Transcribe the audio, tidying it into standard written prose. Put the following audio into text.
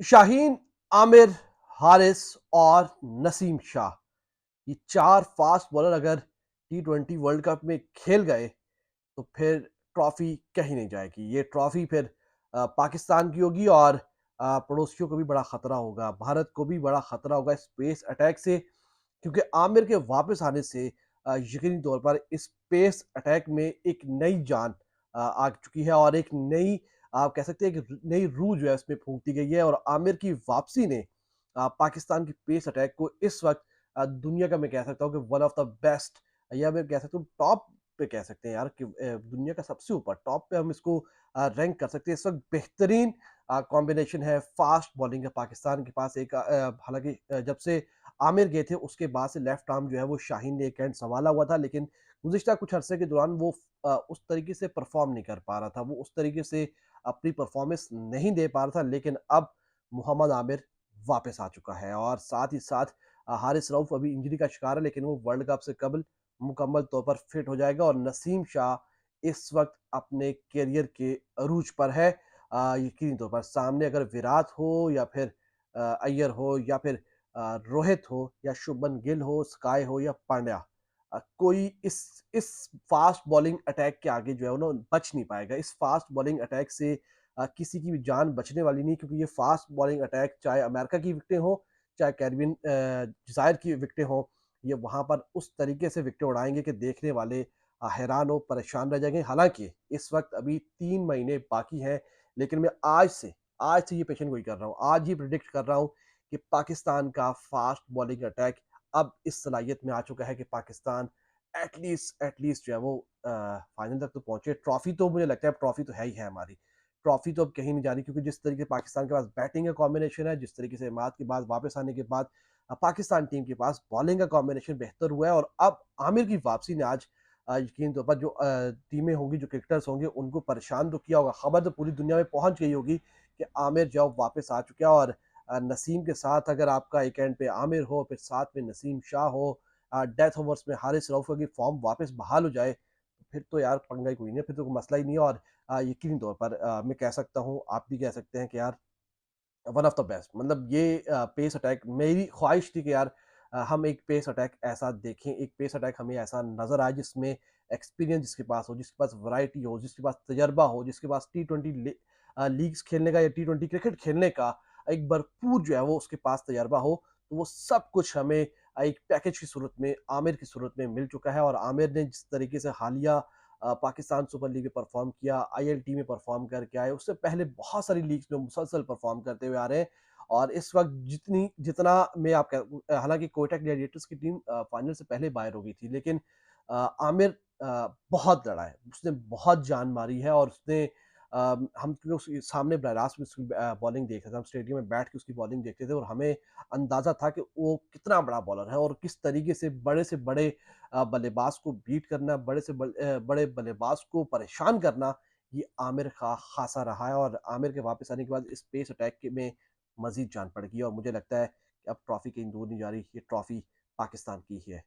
शाहीन, आमिर, हारिस और नसीम शाह, ये 4 fast bowler अगर टी20 वर्ल्ड कप में खेल गए, तो फिर ट्रॉफी कहीं नहीं जाएगी। ये ट्रॉफी फिर पाकिस्तान की होगी और पड़ोसियों को भी बड़ा खतरा होगा, भारत को भी बड़ा खतरा होगा इस पेस अटैक से, क्योंकि आमिर के वापस आने से यकीनी तौर पर इस पेस अटैक में एक नई जान आ चुकी है और एक नई, आप कह सकते हैं कि नई रूह जो है उसमें फूंक दी गई है। और आमिर की वापसी ने पाकिस्तान की पेस अटैक को इस वक्त दुनिया का, मैं कह सकता हूँ कि वन ऑफ द बेस्ट, या मैं कह सकता हूँ टॉप पे कह सकते हैं यार कि दुनिया का सबसे ऊपर टॉप पे हम इसको रैंक कर सकते हैं। इस वक्त बेहतरीन कॉम्बिनेशन है, फास्ट बॉलिंग है पाकिस्तान के पास। एक हालांकि जब से आमिर गए थे उसके बाद से लेफ्ट आर्म जो है वो शाहीन ने एक एंड संभाला हुआ था, लेकिन गुज़िश्ता कुछ अरसे के दौरान वो उस तरीके से परफ़ॉर्म नहीं कर पा रहा था, वो उस तरीके से अपनी परफ़ॉर्मेंस नहीं दे पा रहा था। लेकिन अब मोहम्मद आमिर वापस आ चुका है और साथ ही साथ हारिस रऊफ़ अभी इंजरी का शिकार है, लेकिन वो वर्ल्ड कप से कबल मुकम्मल तौर पर फिट हो जाएगा। और नसीम शाह इस वक़्त अपने करियर के अरूज पर है। यकीनी तौर पर सामने अगर विराट हो या फिर अय्यर हो या फिर रोहित हो या शुभमन गिल हो, स्काई हो या पांड्या, कोई इस फास्ट बॉलिंग अटैक के आगे जो है वो ना बच नहीं पाएगा। इस फास्ट बॉलिंग अटैक से किसी की भी जान बचने वाली नहीं, क्योंकि ये फास्ट बॉलिंग अटैक चाहे अमेरिका की विकेटें हों, चाहे कैरिबियन जज़ायर की विकेटें हों, ये वहाँ पर उस तरीके से विकेटें उड़ाएँगे कि देखने वाले हैरान हो, परेशान रह जाएँगे। हालाँकि इस वक़्त अभी 3 महीने बाकी हैं, लेकिन मैं आज से ये पेशन गोई कर रहा हूँ। आज ही प्रेडिक्ट कर रहा हूँ कि पाकिस्तान का फास्ट बॉलिंग अटैक अब इस सलाहियत में आ चुका है कि पाकिस्तान एटलीस्ट जो है वो फाइनल तक तो पहुंचे। ट्रॉफी तो मुझे लगता है ट्रॉफी तो है ही है हमारी। ट्रॉफी तो अब कहीं नहीं जा रही, क्योंकि जिस तरीके पाकिस्तान के पास बैटिंग का कॉम्बिनेशन है, जिस तरीके से इमाद के बाद वापस आने के बाद पाकिस्तान टीम के पास बॉलिंग का कॉम्बिनेशन बेहतर हुआ है। और अब आमिर की वापसी ने आज यकीन तौर पर जो टीमें होंगी, जो क्रिकेटर्स होंगे, उनको परेशान तो किया होगा। खबर तो पूरी दुनिया में पहुंच गई होगी कि आमिर जो वापस आ चुका है। और नसीम के साथ अगर आपका एक एंड पे आमिर हो, फिर साथ में नसीम शाह हो, डेथ ओवर्स में हारिस रऊफ की फॉर्म वापस बहाल हो जाए, तो फिर तो यार पंगा ही कोई नहीं है, फिर तो कोई मसला ही नहीं है। और यकीनी तौर पर मैं कह सकता हूँ, आप भी कह सकते हैं कि यार वन ऑफ द बेस्ट, मतलब ये पेस अटैक, मेरी ख्वाहिश थी कि यार हम एक पेस अटैक ऐसा देखें, एक पेस अटैक हमें ऐसा नजर आए जिसमें एक्सपीरियंस जिसके पास हो, जिसके पास वैरायटी हो, जिसके पास तजर्बा हो, जिसके पास टी20 लीग्स खेलने का या टी20 क्रिकेट खेलने का एक भरपूर जो है वो उसके पास तजर्बा हो। तो वो सब कुछ हमें एक पैकेज की सूरत में, आमिर की सूरत में मिल चुका है। और आमिर ने जिस तरीके से हालिया पाकिस्तान सुपर लीग में परफॉर्म किया, आईएलटी में परफॉर्म करके आए, उससे पहले बहुत सारी लीग्स में मुसलसल परफॉर्म करते हुए आ रहे हैं। और इस वक्त जितना मैं आप हालांकि कोयटा ग्लैडिएटर्स की टीम फाइनल से पहले बाहर हो गई थी, लेकिन आमिर बहुत लड़ा है, उसने बहुत जान मारी है। और उसने हम क्योंकि उसके सामने बराह रास्त में उसकी बॉलिंग देख रहे थे, हम स्टेडियम में बैठ के उसकी बॉलिंग देखते थे, और हमें अंदाजा था कि वो कितना बड़ा बॉलर है और किस तरीके से बड़े बल्लेबाज को बीट करना, बड़े बल्लेबाज को परेशान करना, ये आमिर का खासा रहा है। और आमिर के वापस आने के बाद इस पेस अटैक में मजीद जान पड़ेगी, और मुझे लगता है कि अब ट्रॉफी कहीं दूर नहीं जा रही, ये ट्रॉफी पाकिस्तान की ही है।